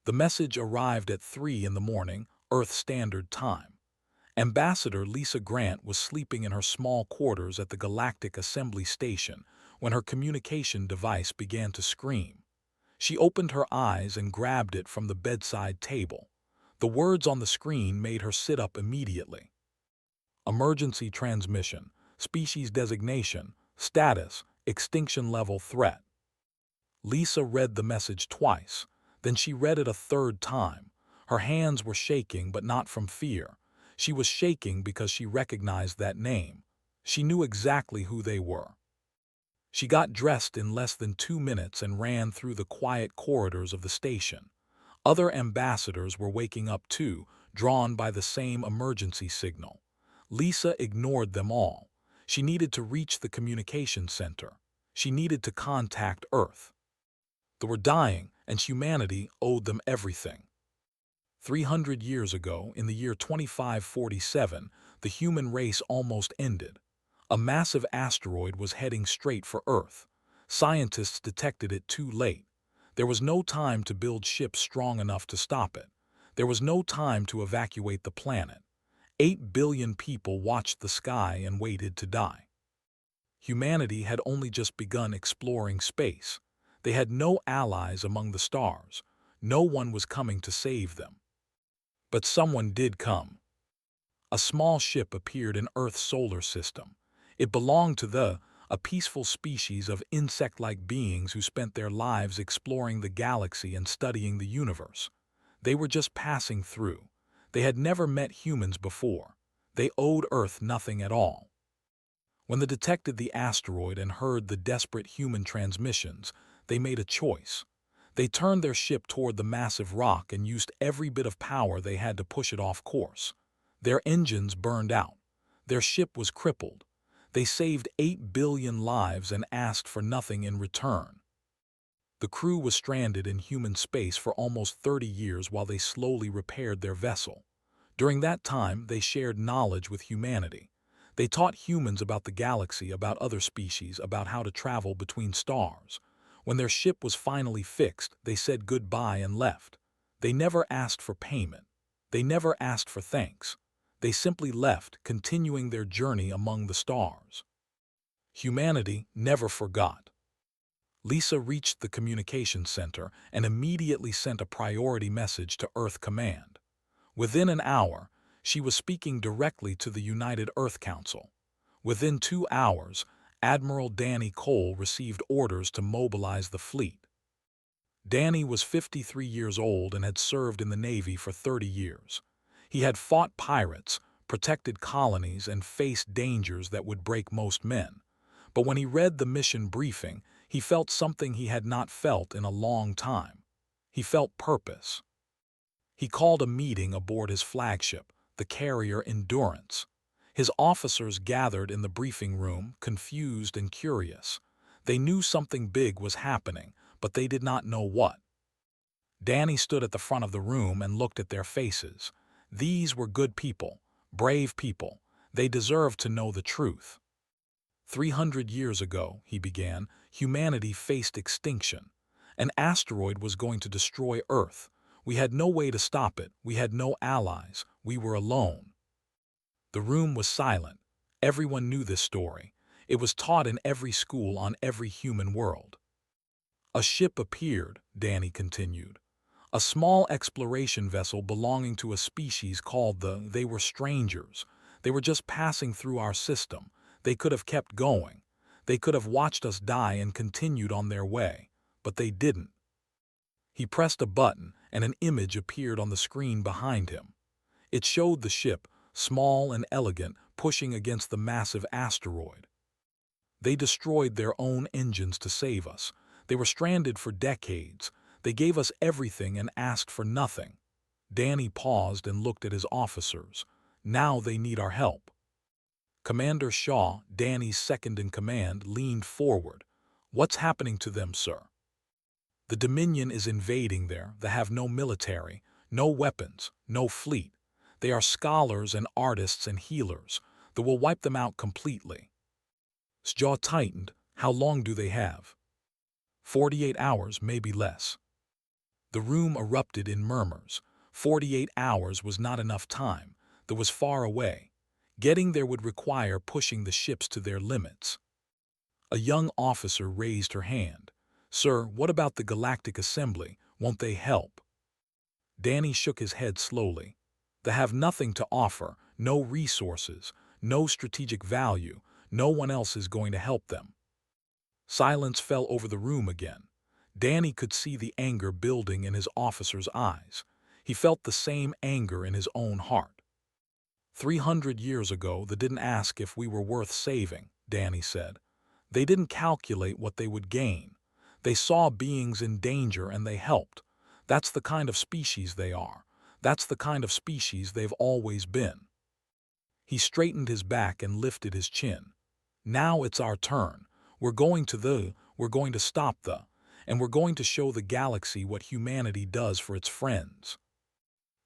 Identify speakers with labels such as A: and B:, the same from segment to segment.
A: The message arrived at 3 in the morning, Earth Standard Time. Ambassador Lisa Grant was sleeping in her small quarters at the Galactic Assembly Station when her communication device began to scream. She opened her eyes and grabbed it from the bedside table. The words on the screen made her sit up immediately. Emergency transmission, species designation, status, extinction level threat. Lisa read the message twice. Then she read it a third time. Her hands were shaking, but not from fear. She was shaking because she recognized that name. She knew exactly who they were. She got dressed in less than 2 minutes and ran through the quiet corridors of the station. Other ambassadors were waking up too, drawn by the same emergency signal. Lisa ignored them all. She needed to reach the communication center. She needed to contact Earth. They were dying, and humanity owed them everything. 300 years ago, in the year 2547, the human race almost ended. A massive asteroid was heading straight for Earth. Scientists detected it too late. There was no time to build ships strong enough to stop it. There was no time to evacuate the planet. 8 billion people watched the sky and waited to die. Humanity had only just begun exploring space. They had no allies among the stars. No one was coming to save them. But someone did come. A small ship appeared in Earth's solar system. It belonged to a peaceful species of insect-like beings who spent their lives exploring the galaxy and studying the universe. They were just passing through. They had never met humans before. They owed Earth nothing at all. When they detected the asteroid and heard the desperate human transmissions, they made a choice. They turned their ship toward the massive rock and used every bit of power they had to push it off course. Their engines burned out. Their ship was crippled. They saved 8 billion lives and asked for nothing in return. The crew was stranded in human space for almost 30 years while they slowly repaired their vessel. During that time, they shared knowledge with humanity. They taught humans about the galaxy, about other species, about how to travel between stars. When their ship was finally fixed, they said goodbye and left. They never asked for payment. They never asked for thanks. They simply left, continuing their journey among the stars. Humanity never forgot. Lisa reached the communication center and immediately sent a priority message to Earth Command. Within an hour, she was speaking directly to the United Earth Council. Within 2 hours, Admiral Danny Cole received orders to mobilize the fleet. Danny was 53 years old and had served in the Navy for 30 years. He had fought pirates, protected colonies, and faced dangers that would break most men. But when he read the mission briefing, he felt something he had not felt in a long time. He felt purpose. He called a meeting aboard his flagship, the carrier Endurance. His officers gathered in the briefing room, confused and curious. They knew something big was happening, but they did not know what. Danny stood at the front of the room and looked at their faces. These were good people, brave people. They deserved to know the truth. 300 years ago, he began, humanity faced extinction. An asteroid was going to destroy Earth. We had no way to stop it. We had no allies. We were alone. The room was silent. Everyone knew this story. It was taught in every school on every human world. A ship appeared, Danny continued. A small exploration vessel belonging to a species called they were strangers. They were just passing through our system. They could have kept going. They could have watched us die and continued on their way, but they didn't. He pressed a button, and an image appeared on the screen behind him. It showed the ship, small and elegant, pushing against the massive asteroid. They destroyed their own engines to save us. They were stranded for decades. They gave us everything and asked for nothing. Danny paused and looked at his officers. Now they need our help. Commander Shaw, Danny's second-in-command, leaned forward. What's happening to them, sir? The Dominion is invading there. They have no military, no weapons, no fleet. They are scholars and artists and healers. They will wipe them out completely. His jaw tightened. How long do they have? 48 hours, maybe less. The room erupted in murmurs. 48 hours was not enough time. That was far away. Getting there would require pushing the ships to their limits. A young officer raised her hand. "Sir, what about the Galactic Assembly? Won't they help?" Danny shook his head slowly. "They have nothing to offer, no resources, no strategic value. No one else is going to help them." Silence fell over the room again. Danny could see the anger building in his officer's eyes. He felt the same anger in his own heart. 300 years ago, they didn't ask if we were worth saving," Danny said. "They didn't calculate what they would gain. They saw beings in danger and they helped. That's the kind of species they are. That's the kind of species they've always been." He straightened his back and lifted his chin. "Now it's our turn. We're going to stop and we're going to show the galaxy what humanity does for its friends."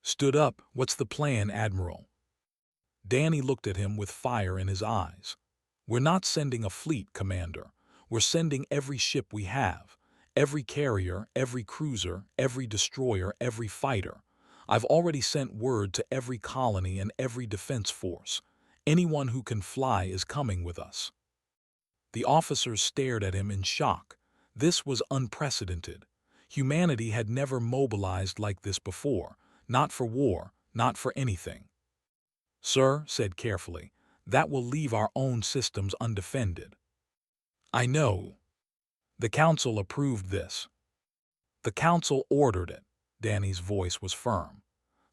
A: "Stood up, what's the plan, Admiral?" Danny looked at him with fire in his eyes. "We're not sending a fleet, Commander. We're sending every ship we have. Every carrier, every cruiser, every destroyer, every fighter. I've already sent word to every colony and every defense force. Anyone who can fly is coming with us." The officers stared at him in shock. This was unprecedented. Humanity had never mobilized like this before, not for war, not for anything. "Sir," said carefully, "that will leave our own systems undefended." "I know." "The Council approved this." "The Council ordered it." Danny's voice was firm.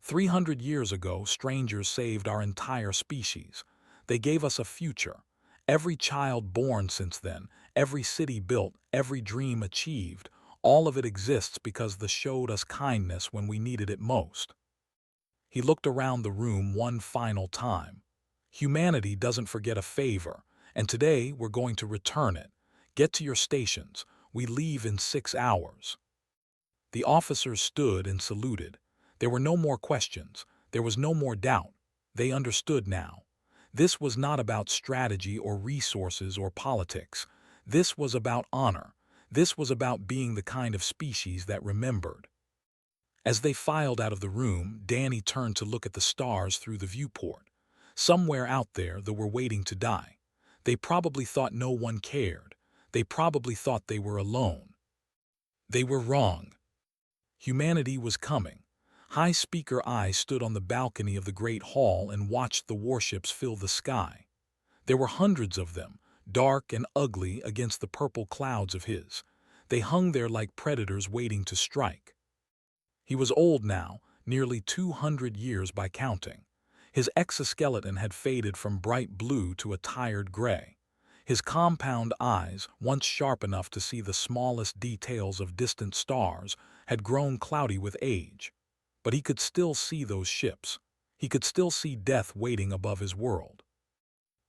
A: 300 years ago, strangers saved our entire species. They gave us a future. Every child born since then, every city built, every dream achieved, all of it exists because they showed us kindness when we needed it most. He looked around the room one final time. "Humanity doesn't forget a favor, and today we're going to return it. Get to your stations. We leave in 6 hours." The officers stood and saluted. There were no more questions. There was no more doubt. They understood now. This was not about strategy or resources or politics. This was about honor. This was about being the kind of species that remembered. As they filed out of the room, Danny turned to look at the stars through the viewport. Somewhere out there, they were waiting to die. They probably thought no one cared. They probably thought they were alone. They were wrong. Humanity was coming. High Speaker I stood on the balcony of the Great Hall and watched the warships fill the sky. There were hundreds of them, dark and ugly against the purple clouds of his. They hung there like predators waiting to strike. He was old now, nearly 200 years by counting. His exoskeleton had faded from bright blue to a tired gray. His compound eyes, once sharp enough to see the smallest details of distant stars, had grown cloudy with age. But he could still see those ships. He could still see death waiting above his world.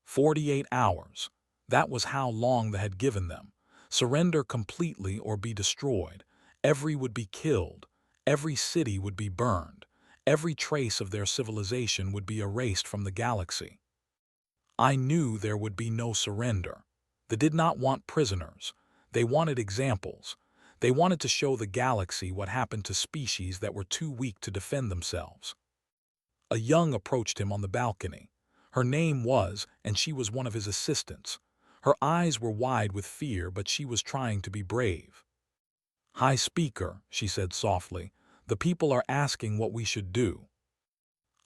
A: 48 hours. That was how long they had given them. Surrender completely or be destroyed. Every would be killed. Every city would be burned. Every trace of their civilization would be erased from the galaxy. I knew there would be no surrender. They did not want prisoners. They wanted examples. They wanted to show the galaxy what happened to species that were too weak to defend themselves. A young approached him on the balcony. Her name was, and she was one of his assistants. Her eyes were wide with fear, but she was trying to be brave. "High Speaker," she said softly, "the people are asking what we should do."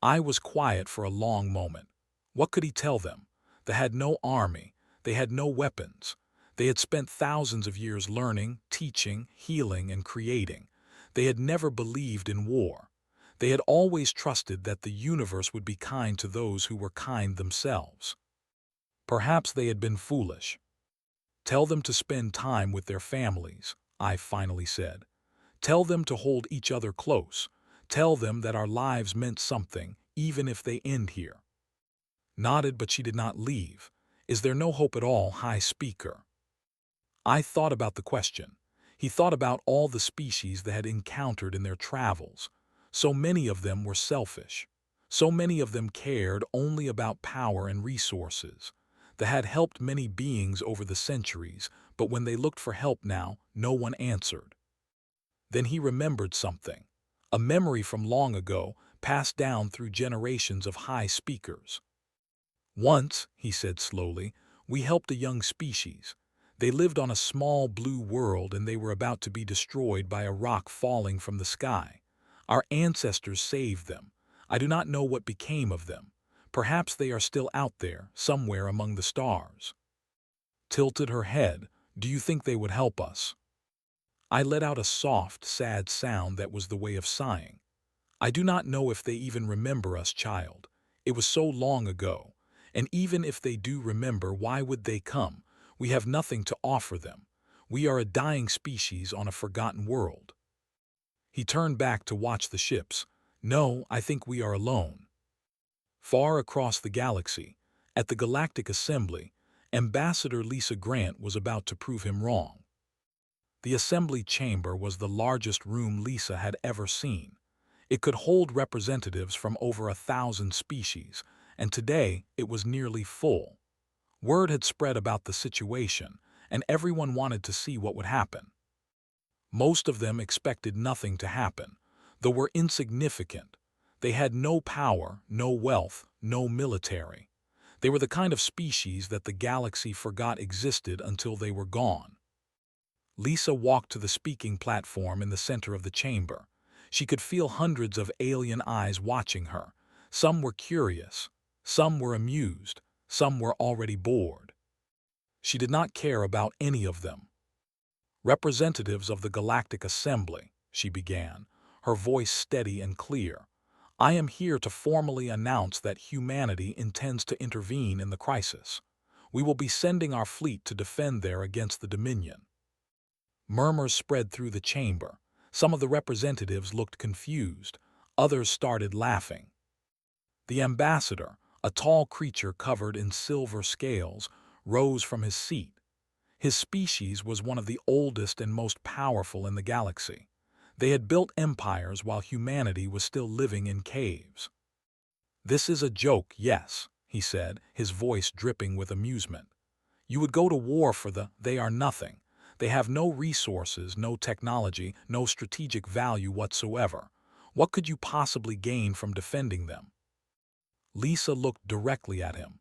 A: I was quiet for a long moment. What could he tell them? They had no army. They had no weapons. They had spent thousands of years learning, teaching, healing, and creating. They had never believed in war. They had always trusted that the universe would be kind to those who were kind themselves. Perhaps they had been foolish. "Tell them to spend time with their families," I finally said. "Tell them to hold each other close. Tell them that our lives meant something, even if they end here." Nodded, but she did not leave. "Is there no hope at all, High Speaker?" I thought about the question. He thought about all the species they had encountered in their travels. So many of them were selfish. So many of them cared only about power and resources. They had helped many beings over the centuries, but when they looked for help now, no one answered. Then he remembered something. A memory from long ago, passed down through generations of high speakers. Once, he said slowly, we helped a young species. They lived on a small blue world and they were about to be destroyed by a rock falling from the sky. Our ancestors saved them. I do not know what became of them. Perhaps they are still out there, somewhere among the stars. Tilted her head. Do you think they would help us? I let out a soft, sad sound that was the way of sighing. I do not know if they even remember us, child. It was so long ago. And even if they do remember, why would they come? We have nothing to offer them. We are a dying species on a forgotten world. He turned back to watch the ships. No, I think we are alone. Far across the galaxy, at the Galactic Assembly, Ambassador Lisa Grant was about to prove him wrong. The assembly chamber was the largest room Lisa had ever seen. It could hold representatives from over 1,000 species, and today it was nearly full. Word had spread about the situation, and everyone wanted to see what would happen. Most of them expected nothing to happen, though were insignificant. They had no power, no wealth, no military. They were the kind of species that the galaxy forgot existed until they were gone. Lisa walked to the speaking platform in the center of the chamber. She could feel hundreds of alien eyes watching her. Some were curious, some were amused, some were already bored. She did not care about any of them. Representatives of the Galactic Assembly, she began, her voice steady and clear. I am here to formally announce that humanity intends to intervene in the crisis. We will be sending our fleet to defend there against the Dominion. Murmurs spread through the chamber. Some of the representatives looked confused. Others started laughing. The ambassador, a tall creature covered in silver scales, rose from his seat. His species was one of the oldest and most powerful in the galaxy. They had built empires while humanity was still living in caves. This is a joke, yes, he said, his voice dripping with amusement. You would go to war for they are nothing. They have no resources, no technology, no strategic value whatsoever. What could you possibly gain from defending them? Lisa looked directly at him.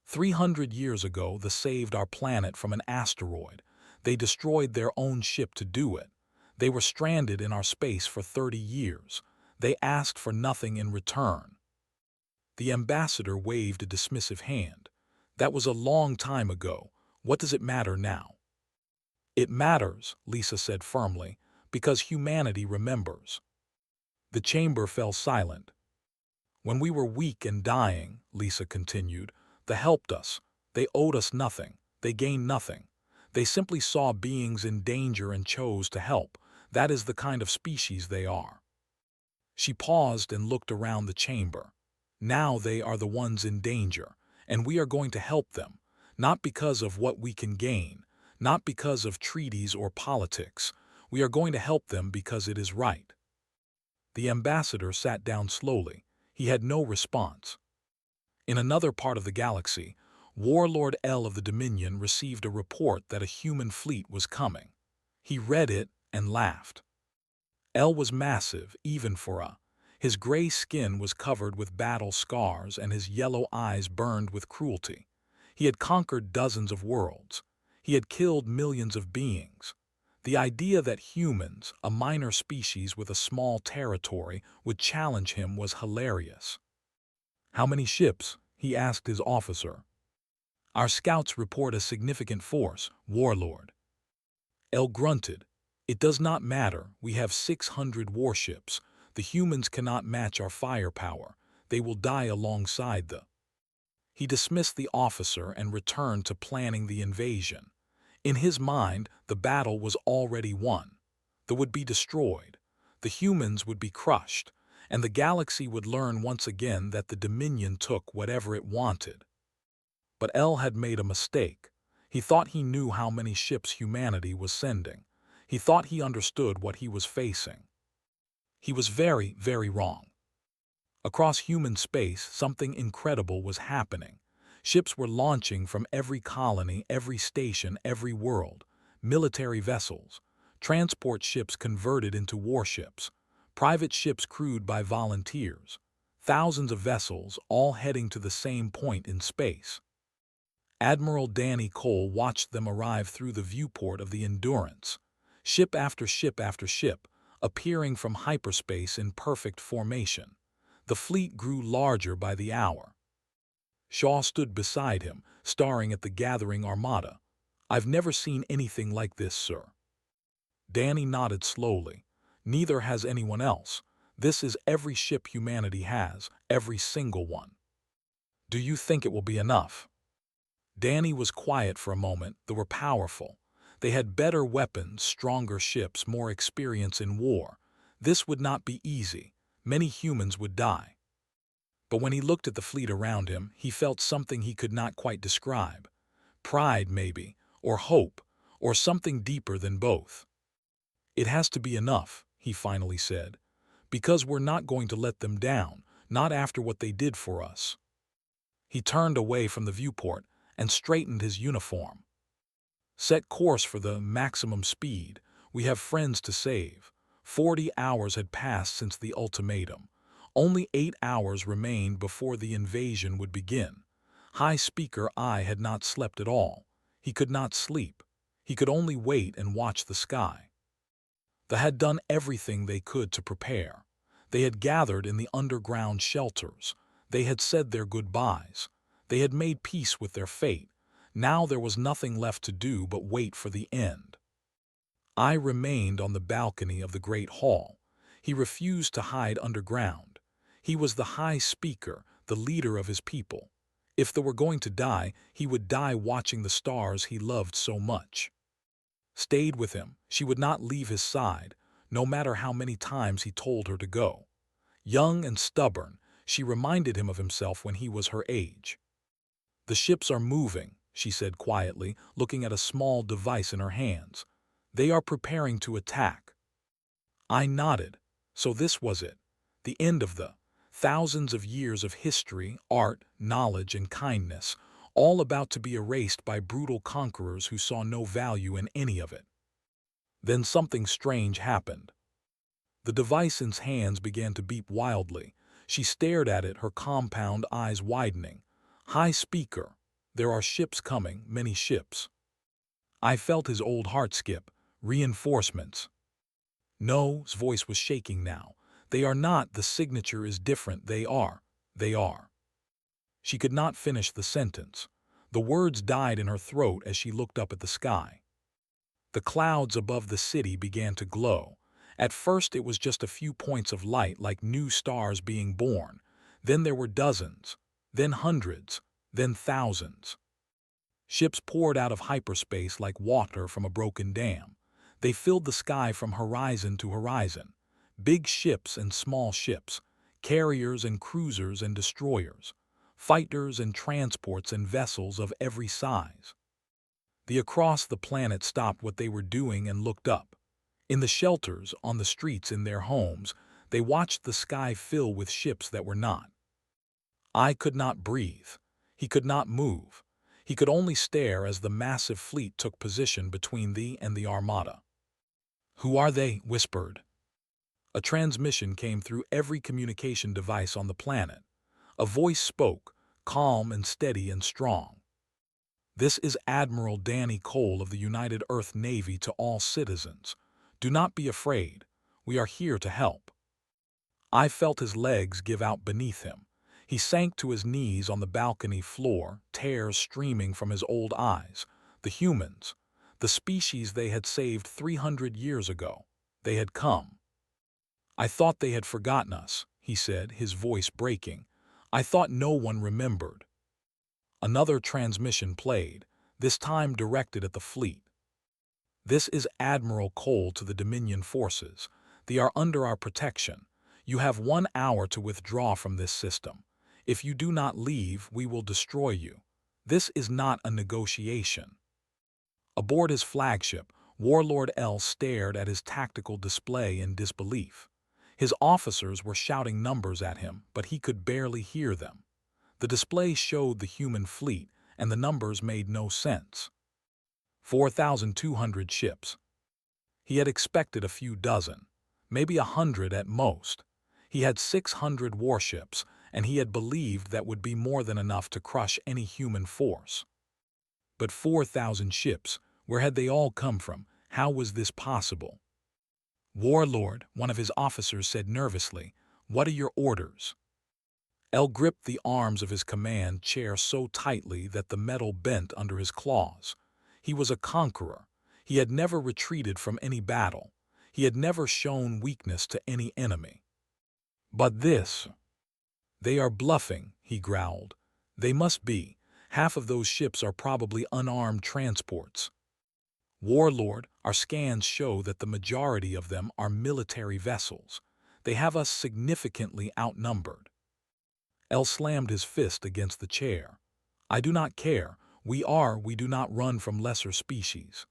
A: 300 years ago, they saved our planet from an asteroid. They destroyed their own ship to do it. They were stranded in our space for 30 years. They asked for nothing in return. The ambassador waved a dismissive hand. That was a long time ago. What does it matter now? It matters, Lisa said firmly, because humanity remembers. The chamber fell silent. When we were weak and dying, Lisa continued, they helped us. They owed us nothing. They gained nothing. They simply saw beings in danger and chose to help. That is the kind of species they are. She paused and looked around the chamber. Now they are the ones in danger, and we are going to help them, not because of what we can gain, not because of treaties or politics. We are going to help them because it is right. The ambassador sat down slowly. He had no response. In another part of the galaxy, Warlord L of the Dominion received a report that a human fleet was coming. He read it and laughed. L was massive, even for a. His gray skin was covered with battle scars and his yellow eyes burned with cruelty. He had conquered dozens of worlds. He had killed millions of beings. The idea that humans, a minor species with a small territory, would challenge him was hilarious. How many ships? He asked his officer. Our scouts report a significant force, Warlord. El grunted. It does not matter. We have 600 warships. The humans cannot match our firepower. They will die alongside the. He dismissed the officer and returned to planning the invasion. In his mind, the battle was already won. They would be destroyed. The humans would be crushed, and the galaxy would learn once again that the Dominion took whatever it wanted. But L had made a mistake. He thought he knew how many ships humanity was sending. He thought he understood what he was facing. He was very, very wrong. Across human space, something incredible was happening. Ships were launching from every colony, every station, every world. Military vessels. transport ships converted into warships, private ships crewed by volunteers, thousands of vessels all heading to the same point in space. Admiral Danny Cole watched them arrive through the viewport of the Endurance, ship after ship, appearing from hyperspace in perfect formation. The fleet grew larger by the hour. Shaw stood beside him, staring at the gathering armada. "I've never seen anything like this, sir." Danny nodded slowly. "Neither has anyone else. This is every ship humanity has, every single one." "Do you think it will be enough?" Danny was quiet for a moment. They were powerful. They had better weapons, stronger ships, more experience in war. This would not be easy. Many humans would die. But when he looked at the fleet around him, he felt something he could not quite describe. Pride, maybe, or hope, or something deeper than both. "It has to be enough," he finally said, "because we're not going to let them down, not after what they did for us." He turned away from the viewport and straightened his uniform. "Set course for the maximum speed. We have friends to save." 40 hours had passed since the ultimatum. Only 8 hours remained before the invasion would begin. High Speaker I had not slept at all. He could not sleep. He could only wait and watch the sky. They had done everything they could to prepare. They had gathered in the underground shelters. They had said their goodbyes. They had made peace with their fate. Now there was nothing left to do but wait for the end. I remained on the balcony of the great hall. He refused to hide underground. He was the High Speaker, the leader of his people. If they were going to die, he would die watching the stars he loved so much. Stayed with him. She would not leave his side, no matter how many times he told her to go. Young and stubborn, she reminded him of himself when he was her age. "The ships are moving," she said quietly, looking at a small device in her hands. "They are preparing to attack." I nodded. So this was it. The end of the thousands of years of history, art, knowledge, and kindness, all about to be erased by brutal conquerors who saw no value in any of it. Then something strange happened. The device in his hands began to beep wildly. She stared at it, her compound eyes widening. "High Speaker, there are ships coming, many ships." I felt his old heart skip. "Reinforcements." "No," his voice was shaking now. "They are not. The signature is different. They are. They are." She could not finish the sentence. The words died in her throat as she looked up at the sky. The clouds above the city began to glow. At first it was just a few points of light like new stars being born. Then there were dozens, then hundreds, then thousands. Ships poured out of hyperspace like water from a broken dam. They filled the sky from horizon to horizon. Big ships and small ships, carriers and cruisers and destroyers, fighters and transports and vessels of every size. The across the planet stopped what they were doing and looked up. In the shelters, on the streets, in their homes, they watched the sky fill with ships that were not. I could not breathe. He could not move. He could only stare as the massive fleet took position between thee and the armada. "Who are they?" whispered. A transmission came through every communication device on the planet. A voice spoke, calm and steady and strong. "This is Admiral Danny Cole of the United Earth Navy to all citizens. Do not be afraid. We are here to help." I felt his legs give out beneath him. He sank to his knees on the balcony floor, tears streaming from his old eyes. The humans, the species they had saved 300 years ago, they had come. "I thought they had forgotten us," he said, his voice breaking. "I thought no one remembered." Another transmission played, this time directed at the fleet. "This is Admiral Cole to the Dominion forces. They are under our protection. You have 1 hour to withdraw from this system. If you do not leave, we will destroy you. This is not a negotiation." Aboard his flagship, Warlord L stared at his tactical display in disbelief. His officers were shouting numbers at him, but he could barely hear them. The display showed the human fleet, and the numbers made no sense. 4,200 ships. He had expected a few dozen, maybe 100 at most. He had 600 warships, and he had believed that would be more than enough to crush any human force. But 4,000 ships, where had they all come from? How was this possible? "Warlord," one of his officers said nervously, "what are your orders?" El gripped the arms of his command chair so tightly that the metal bent under his claws. He was a conqueror. He had never retreated from any battle. He had never shown weakness to any enemy. But this— "They are bluffing," he growled. "They must be. Half of those ships are probably unarmed transports." "Warlord, our scans show that the majority of them are military vessels. They have us significantly outnumbered." El slammed his fist against the chair. "I do not care. We do not run from lesser species."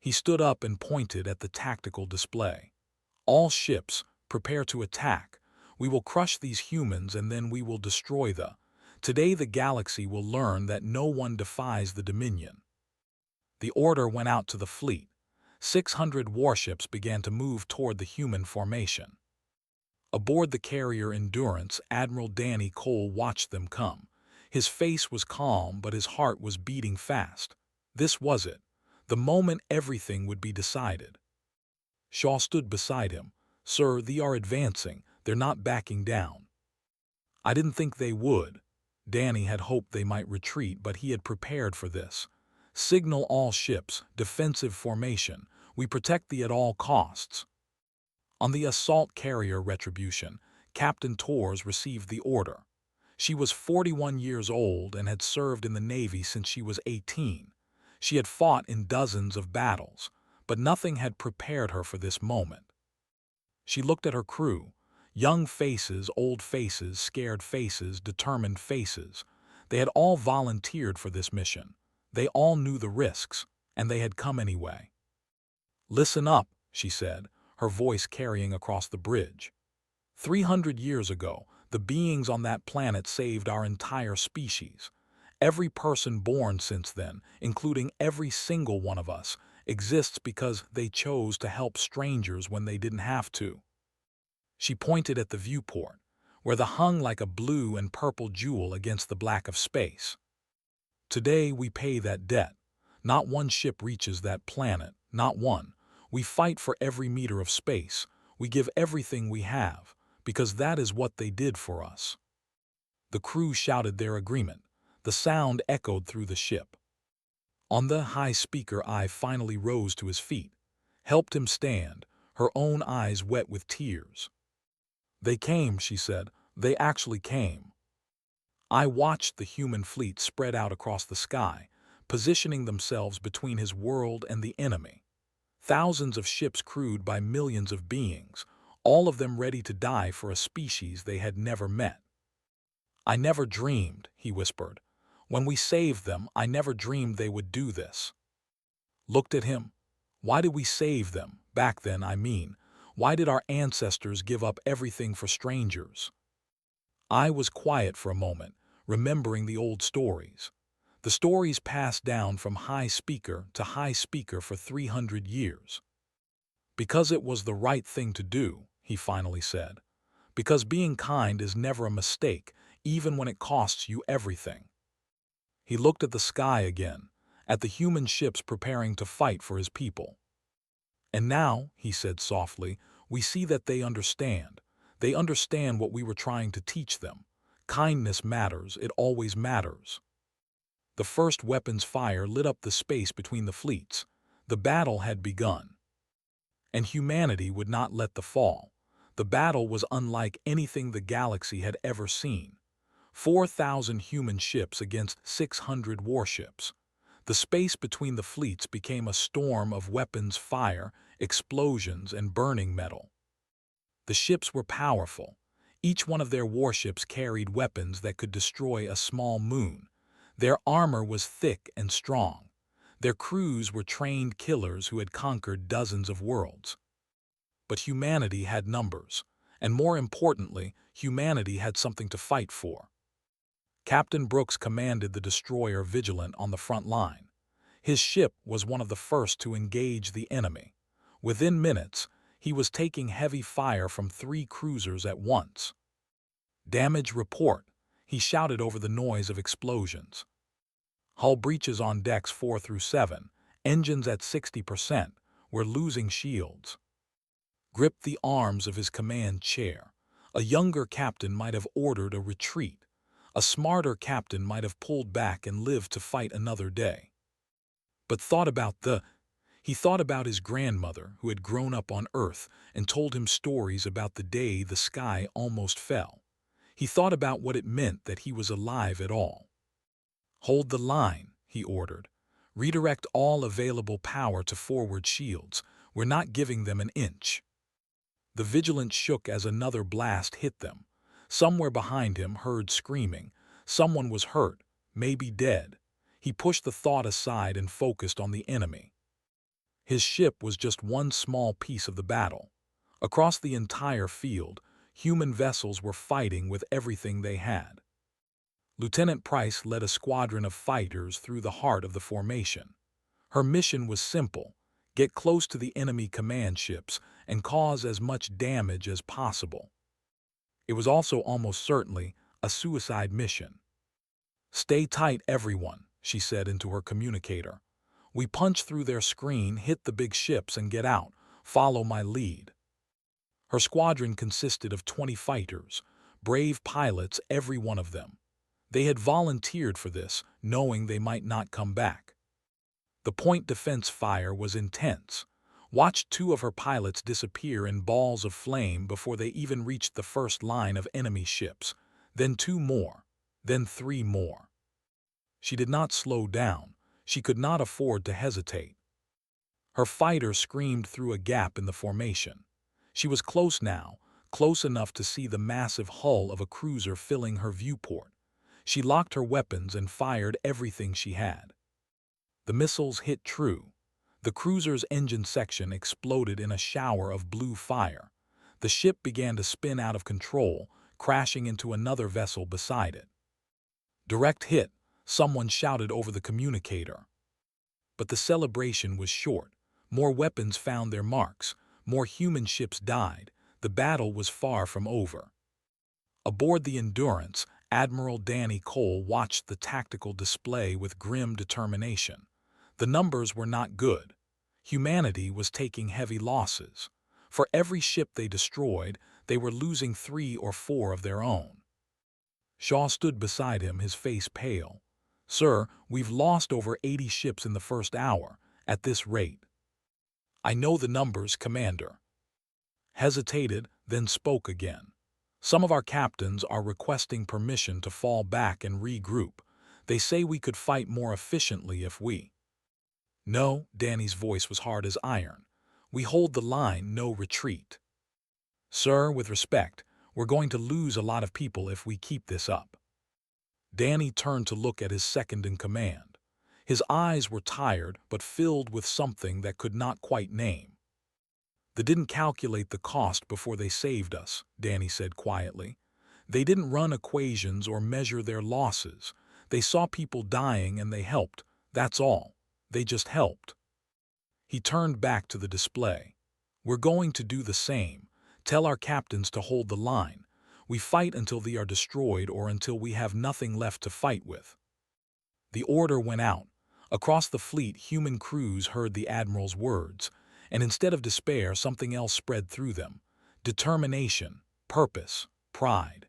A: He stood up and pointed at the tactical display. "All ships, prepare to attack. We will crush these humans and then we will destroy the— Today the galaxy will learn that no one defies the Dominion." The order went out to the fleet. 600 warships began to move toward the human formation. Aboard the carrier Endurance, Admiral Danny Cole watched them come. His face was calm, but his heart was beating fast. This was it. The moment everything would be decided. Shaw stood beside him. "Sir, they are advancing. They're not backing down." "I didn't think they would." Danny had hoped they might retreat, but he had prepared for this. "Signal all ships, defensive formation. We protect thee at all costs." On the assault carrier Retribution, Captain Torres received the order. She was 41 years old and had served in the Navy since she was 18. She had fought in dozens of battles, but nothing had prepared her for this moment. She looked at her crew. Young faces, old faces, scared faces, determined faces. They had all volunteered for this mission. They all knew the risks, and they had come anyway. "Listen up," she said, her voice carrying across the bridge. 300 years ago, the beings on that planet saved our entire species. Every person born since then, including every single one of us, exists because they chose to help strangers when they didn't have to. She pointed at the viewport, where they hung like a blue and purple jewel against the black of space. "Today we pay that debt. Not one ship reaches that planet, not one. We fight for every meter of space. We give everything we have, because that is what they did for us." The crew shouted their agreement. The sound echoed through the ship. On the high speaker, I finally rose to his feet, helped him stand, her own eyes wet with tears. "They came," she said. "They actually came." I watched the human fleet spread out across the sky, positioning themselves between his world and the enemy. Thousands of ships crewed by millions of beings, all of them ready to die for a species they had never met. "I never dreamed," he whispered. "When we saved them, I never dreamed they would do this." Looked at him. Why did we save them? Back then, I mean. Why did our ancestors give up everything for strangers? I was quiet for a moment, remembering the old stories. The stories passed down from high speaker to high speaker for 300 years. "Because it was the right thing to do," he finally said. "Because being kind is never a mistake, even when it costs you everything." He looked at the sky again, at the human ships preparing to fight for his people. "And now," he said softly, "we see that they understand. They understand what we were trying to teach them. Kindness matters, it always matters." The first weapon's fire lit up the space between the fleets. The battle had begun. And humanity would not let the fall. The battle was unlike anything the galaxy had ever seen. 4,000 human ships against 600 warships. The space between the fleets became a storm of weapons fire, explosions, and burning metal. The ships were powerful. Each one of their warships carried weapons that could destroy a small moon. Their armor was thick and strong. Their crews were trained killers who had conquered dozens of worlds. But humanity had numbers, and more importantly, humanity had something to fight for. Captain Brooks commanded the destroyer Vigilant on the front line. His ship was one of the first to engage the enemy. Within minutes, he was taking heavy fire from 3 cruisers at once. "Damage report," he shouted over the noise of explosions. "Hull breaches on decks 4 through 7, engines at 60%, we're losing shields." Gripped the arms of his command chair. A younger captain might have ordered a retreat. A smarter captain might have pulled back and lived to fight another day. But he thought about his grandmother who had grown up on Earth and told him stories about the day the sky almost fell. He thought about what it meant that he was alive at all. "Hold the line," he ordered. "Redirect all available power to forward shields. We're not giving them an inch." The Vigilant shook as another blast hit them. Somewhere behind him heard screaming. Someone was hurt, maybe dead. He pushed the thought aside and focused on the enemy. His ship was just one small piece of the battle. Across the entire field, human vessels were fighting with everything they had. Lieutenant Price led a squadron of fighters through the heart of the formation. Her mission was simple: get close to the enemy command ships and cause as much damage as possible. It was also almost certainly a suicide mission. "Stay tight, everyone," she said into her communicator. "We punch through their screen, hit the big ships, and get out. Follow my lead." Her squadron consisted of 20 fighters, brave pilots, every one of them. They had volunteered for this, knowing they might not come back. The point defense fire was intense. Watched 2 of her pilots disappear in balls of flame before they even reached the first line of enemy ships, then 2 more, then 3 more. She did not slow down. She could not afford to hesitate. Her fighter screamed through a gap in the formation. She was close now, close enough to see the massive hull of a cruiser filling her viewport. She locked her weapons and fired everything she had. The missiles hit true. The cruiser's engine section exploded in a shower of blue fire. The ship began to spin out of control, crashing into another vessel beside it. "Direct hit," someone shouted over the communicator. But the celebration was short. More weapons found their marks. More human ships died. The battle was far from over. Aboard the Endurance, Admiral Danny Cole watched the tactical display with grim determination. The numbers were not good. Humanity was taking heavy losses. For every ship they destroyed, they were losing 3 or 4 of their own. Shaw stood beside him, his face pale. "Sir, we've lost over 80 ships in the first hour, at this rate." "I know the numbers, Commander." Hesitated, then spoke again. "Some of our captains are requesting permission to fall back and regroup. They say we could fight more efficiently if we—" "No," Danny's voice was hard as iron. "We hold the line, no retreat. Sir, with respect, we're going to lose a lot of people if we keep this up." Danny turned to look at his second-in-command. His eyes were tired but filled with something that could not quite name. "They didn't calculate the cost before they saved us," Danny said quietly. "They didn't run equations or measure their losses. They saw people dying and they helped. That's all. They just helped." He turned back to the display. "We're going to do the same. Tell our captains to hold the line. We fight until they are destroyed or until we have nothing left to fight with." The order went out. Across the fleet, human crews heard the Admiral's words, and instead of despair, something else spread through them: determination, purpose, pride.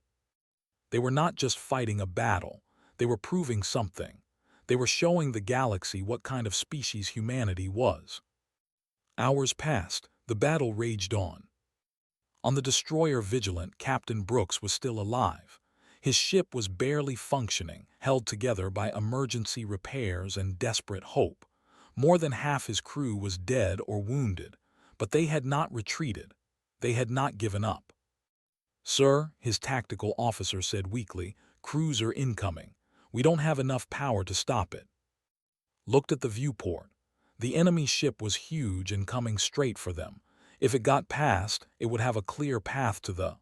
A: They were not just fighting a battle. They were proving something. They were showing the galaxy what kind of species humanity was. Hours passed. The battle raged on. On the destroyer Vigilant, Captain Brooks was still alive. His ship was barely functioning, held together by emergency repairs and desperate hope. More than half his crew was dead or wounded, but they had not retreated. They had not given up. "Sir," his tactical officer said weakly, "cruiser incoming. We don't have enough power to stop it." Looked at the viewport. The enemy ship was huge and coming straight for them. If it got past, it would have a clear path to the—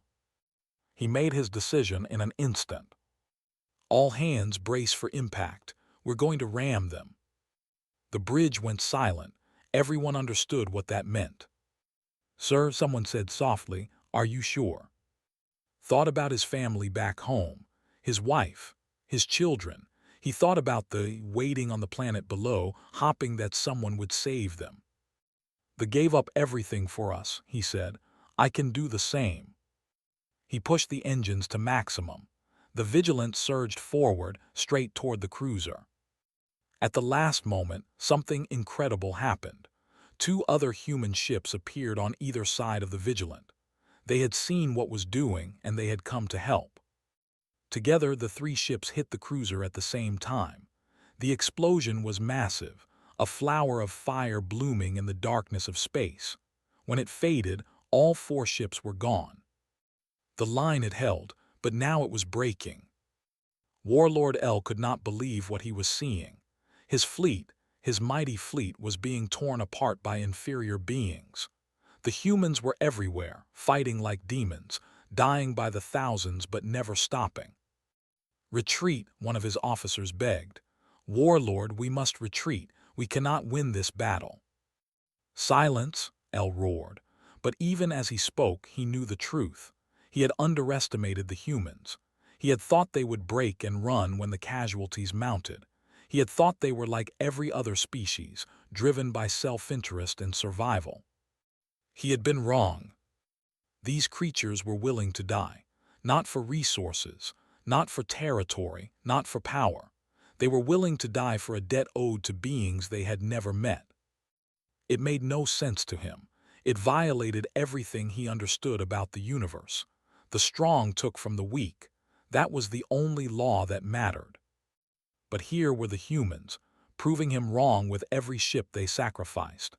A: He made his decision in an instant. "All hands brace for impact. We're going to ram them." The bridge went silent. Everyone understood what that meant. "Sir," someone said softly, "are you sure?" Thought about his family back home, his wife, his children. He thought about the waiting on the planet below, hoping that someone would save them. "They gave up everything for us," he said. "I can do the same." He pushed the engines to maximum. The Vigilant surged forward, straight toward the cruiser. At the last moment, something incredible happened. Two other human ships appeared on either side of the Vigilant. They had seen what was doing, and they had come to help. Together, the three ships hit the cruiser at the same time. The explosion was massive, a flower of fire blooming in the darkness of space. When it faded, all four ships were gone. The line had held, but now it was breaking. Warlord L could not believe what he was seeing. His fleet, his mighty fleet, was being torn apart by inferior beings. The humans were everywhere, fighting like demons, dying by the thousands but never stopping. "Retreat," one of his officers begged. "Warlord, we must retreat. We cannot win this battle." "Silence," L roared. But even as he spoke, he knew the truth. He had underestimated the humans. He had thought they would break and run when the casualties mounted. He had thought they were like every other species, driven by self-interest and survival. He had been wrong. These creatures were willing to die, not for resources, not for territory, not for power. They were willing to die for a debt owed to beings they had never met. It made no sense to him. It violated everything he understood about the universe. The strong took from the weak. That was the only law that mattered. But here were the humans, proving him wrong with every ship they sacrificed.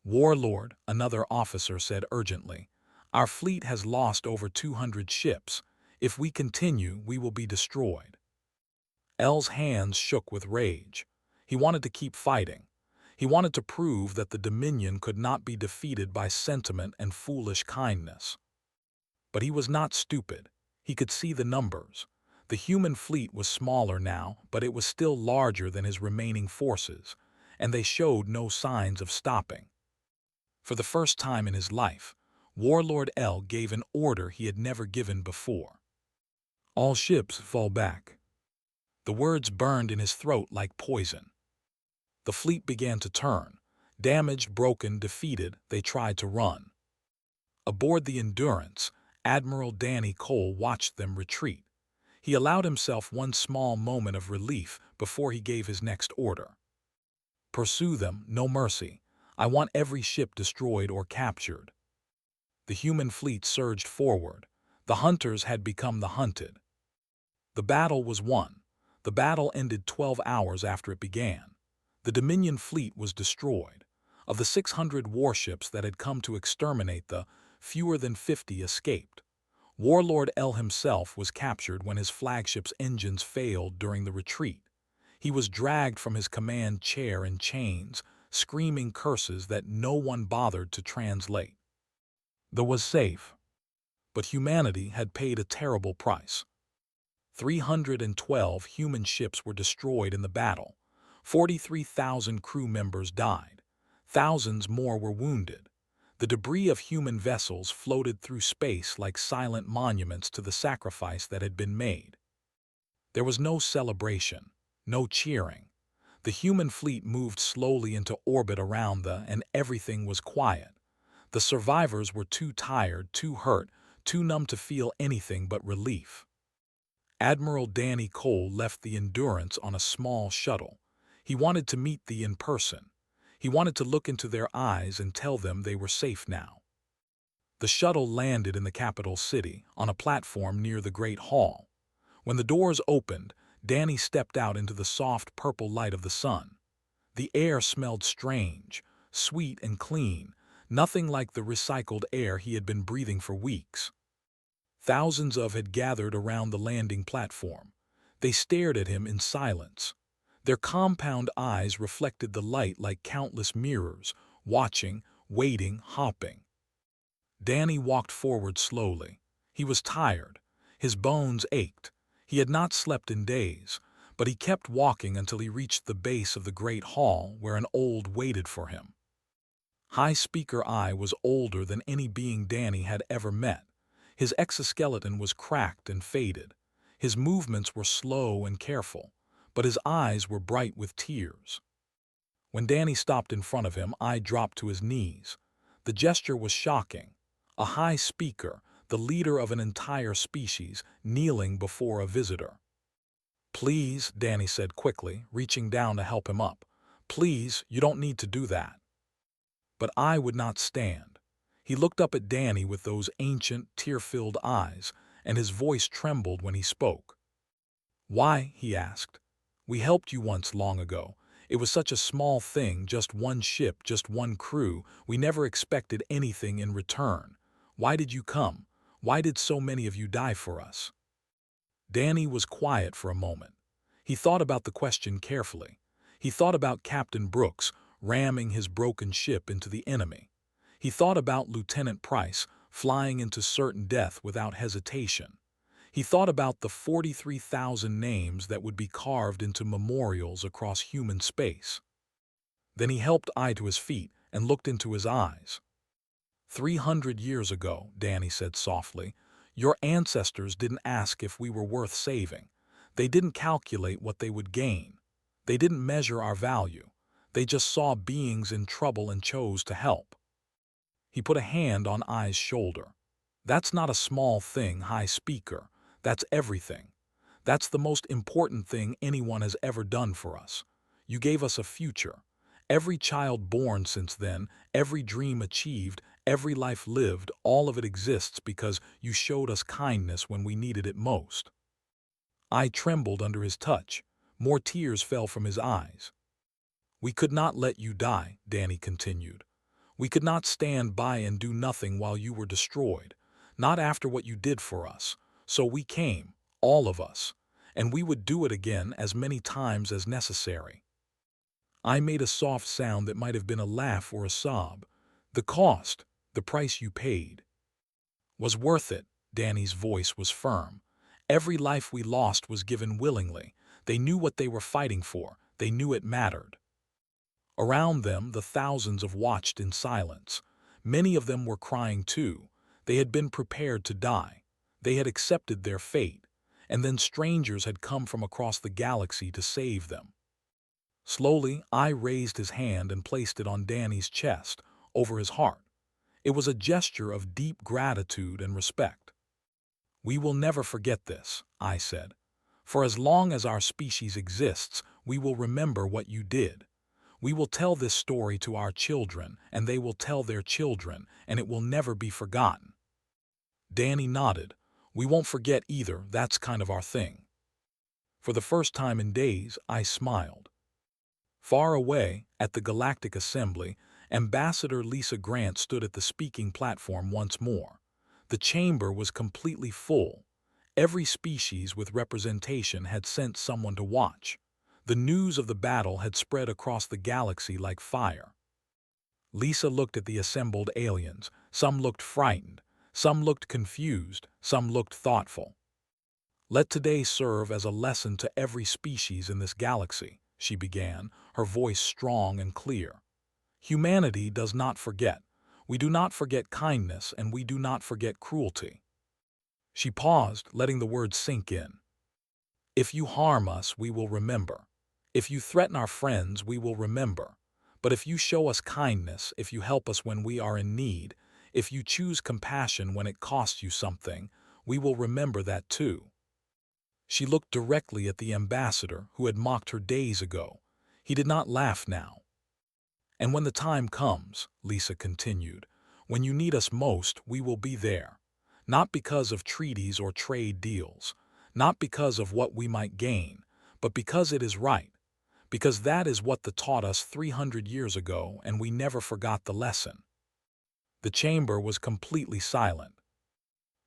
A: "Warlord," another officer said urgently, "our fleet has lost over 200 ships. If we continue, we will be destroyed." L's hands shook with rage. He wanted to keep fighting. He wanted to prove that the Dominion could not be defeated by sentiment and foolish kindness. But he was not stupid. He could see the numbers. The human fleet was smaller now, but it was still larger than his remaining forces, and they showed no signs of stopping. For the first time in his life, Warlord L gave an order he had never given before. "All ships fall back." The words burned in his throat like poison. The fleet began to turn. Damaged, broken, defeated, they tried to run. Aboard the Endurance, Admiral Danny Cole watched them retreat. He allowed himself one small moment of relief before he gave his next order. "Pursue them, no mercy. I want every ship destroyed or captured." The human fleet surged forward. The hunters had become the hunted. The battle was won. The battle ended 12 hours after it began. The Dominion fleet was destroyed. Of the 600 warships that had come to exterminate fewer than 50 escaped. Warlord L himself was captured when his flagship's engines failed during the retreat. He was dragged from his command chair in chains, screaming curses that no one bothered to translate. The was safe. But humanity had paid a terrible price. 312 human ships were destroyed in the battle. 43,000 crew members died. Thousands more were wounded. The debris of human vessels floated through space like silent monuments to the sacrifice that had been made. There was no celebration, no cheering. The human fleet moved slowly into orbit around and everything was quiet. The survivors were too tired, too hurt, too numb to feel anything but relief. Admiral Danny Cole left the Endurance on a small shuttle. He wanted to meet them in person. He wanted to look into their eyes and tell them they were safe now. The shuttle landed in the capital city, on a platform near the Great Hall. When the doors opened, Danny stepped out into the soft purple light of the sun. The air smelled strange, sweet and clean, nothing like the recycled air he had been breathing for weeks. Thousands had gathered around the landing platform. They stared at him in silence. Their compound eyes reflected the light like countless mirrors, watching, waiting, hopping. Danny walked forward slowly. He was tired. His bones ached. He had not slept in days, but he kept walking until he reached the base of the great hall where an old waited for him. High Speaker I was older than any being Danny had ever met. His exoskeleton was cracked and faded. His movements were slow and careful, but his eyes were bright with tears. When Danny stopped in front of him, I dropped to his knees. The gesture was shocking. A High Speaker, the leader of an entire species, kneeling before a visitor. "Please," Danny said quickly, reaching down to help him up. "Please, you don't need to do that." But I would not stand. He looked up at Danny with those ancient, tear-filled eyes, and his voice trembled when he spoke. "Why?" he asked. "We helped you once long ago. It was such a small thing, just one ship, just one crew. We never expected anything in return. Why did you come? Why did so many of you die for us?" Danny was quiet for a moment. He thought about the question carefully. He thought about Captain Brooks ramming his broken ship into the enemy. He thought about Lieutenant Price flying into certain death without hesitation. He thought about the 43,000 names that would be carved into memorials across human space. Then he helped I to his feet and looked into his eyes. 300 years ago," Danny said softly, "your ancestors didn't ask if we were worth saving. They didn't calculate what they would gain. They didn't measure our value. They just saw beings in trouble and chose to help." He put a hand on I's shoulder. "That's not a small thing, High Speaker. That's everything. That's the most important thing anyone has ever done for us. You gave us a future. Every child born since then, every dream achieved, every life lived, all of it exists because you showed us kindness when we needed it most." I trembled under his touch. More tears fell from his eyes. "We could not let you die," Danny continued. "We could not stand by and do nothing while you were destroyed, not after what you did for us. So we came, all of us, and we would do it again as many times as necessary." I made a soft sound that might have been a laugh or a sob. "The cost, the price you paid, was worth it." Danny's voice was firm. "Every life we lost was given willingly. They knew what they were fighting for. They knew it mattered." Around them, the thousands of watched in silence. Many of them were crying too. They had been prepared to die. They had accepted their fate. And then strangers had come from across the galaxy to save them. Slowly, I raised his hand and placed it on Danny's chest, over his heart. It was a gesture of deep gratitude and respect. "We will never forget this," I said. "For as long as our species exists, we will remember what you did. We will tell this story to our children, and they will tell their children, and it will never be forgotten." Danny nodded. "We won't forget either, that's kind of our thing." For the first time in days, I smiled. Far away, at the Galactic Assembly, Ambassador Lisa Grant stood at the speaking platform once more. The chamber was completely full. Every species with representation had sent someone to watch. The news of the battle had spread across the galaxy like fire. Lisa looked at the assembled aliens. Some looked frightened, some looked confused, some looked thoughtful. "Let today serve as a lesson to every species in this galaxy," she began, her voice strong and clear. "Humanity does not forget. We do not forget kindness, and we do not forget cruelty." She paused, letting the words sink in. "If you harm us, we will remember. If you threaten our friends, we will remember. But if you show us kindness, if you help us when we are in need, if you choose compassion when it costs you something, we will remember that too." She looked directly at the ambassador who had mocked her days ago. He did not laugh now. "And when the time comes," Lisa continued, "when you need us most, we will be there. Not because of treaties or trade deals, not because of what we might gain, but because it is right. Because that is what the taught us 300 years ago, and we never forgot the lesson." The chamber was completely silent.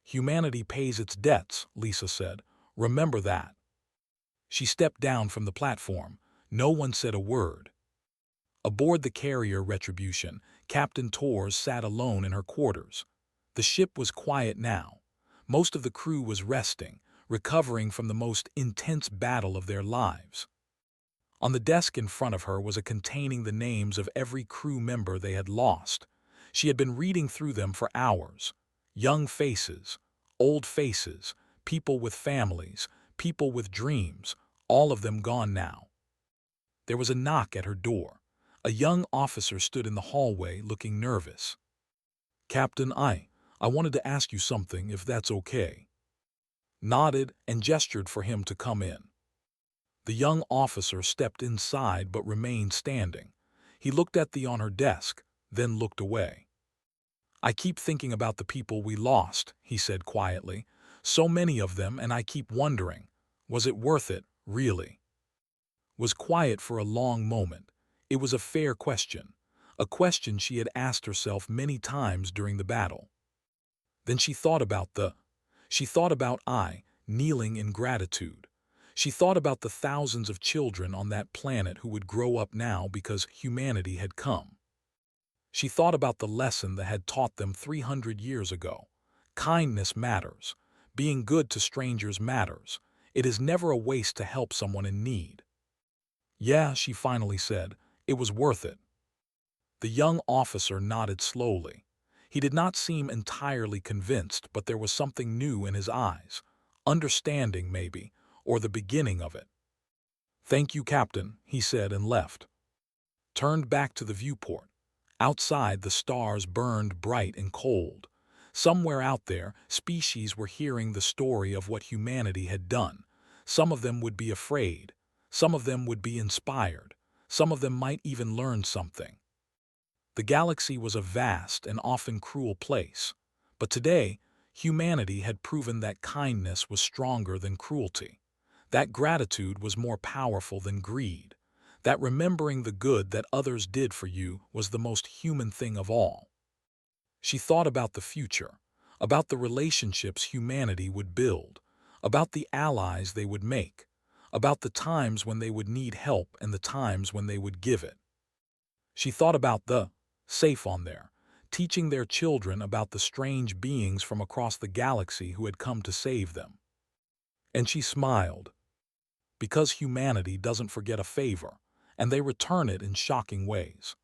A: "Humanity pays its debts," Lisa said. "Remember that." She stepped down from the platform. No one said a word. Aboard the carrier Retribution, Captain Torres sat alone in her quarters. The ship was quiet now. Most of the crew was resting, recovering from the most intense battle of their lives. On the desk in front of her was a containing the names of every crew member they had lost. She had been reading through them for hours. Young faces, old faces, people with families, people with dreams, all of them gone now. There was a knock at her door. A young officer stood in the hallway looking nervous. "Captain, I wanted to ask you something, if that's okay." Nodded and gestured for him to come in. The young officer stepped inside but remained standing. He looked at the on her desk, then looked away. "I keep thinking about the people we lost," he said quietly. "So many of them, and I keep wondering, was it worth it, really?" Was quiet for a long moment. It was a fair question, a question she had asked herself many times during the battle. Then she thought about I, kneeling in gratitude. She thought about the thousands of children on that planet who would grow up now because humanity had come. She thought about the lesson that had taught them 300 years ago. Kindness matters. Being good to strangers matters. It is never a waste to help someone in need. "Yeah," she finally said, "it was worth it." The young officer nodded slowly. He did not seem entirely convinced, but there was something new in his eyes. Understanding, maybe, or the beginning of it. "Thank you, Captain," he said and left. Turned back to the viewport. Outside, the stars burned bright and cold. Somewhere out there, species were hearing the story of what humanity had done. Some of them would be afraid. Some of them would be inspired. Some of them might even learn something. The galaxy was a vast and often cruel place. But today, humanity had proven that kindness was stronger than cruelty. That gratitude was more powerful than greed. That remembering the good that others did for you was the most human thing of all. She thought about the future, about the relationships humanity would build, about the allies they would make, about the times when they would need help and the times when they would give it. She thought about the safe on there, teaching their children about the strange beings from across the galaxy who had come to save them. And she smiled. Because humanity doesn't forget a favor, and they return it in shocking ways.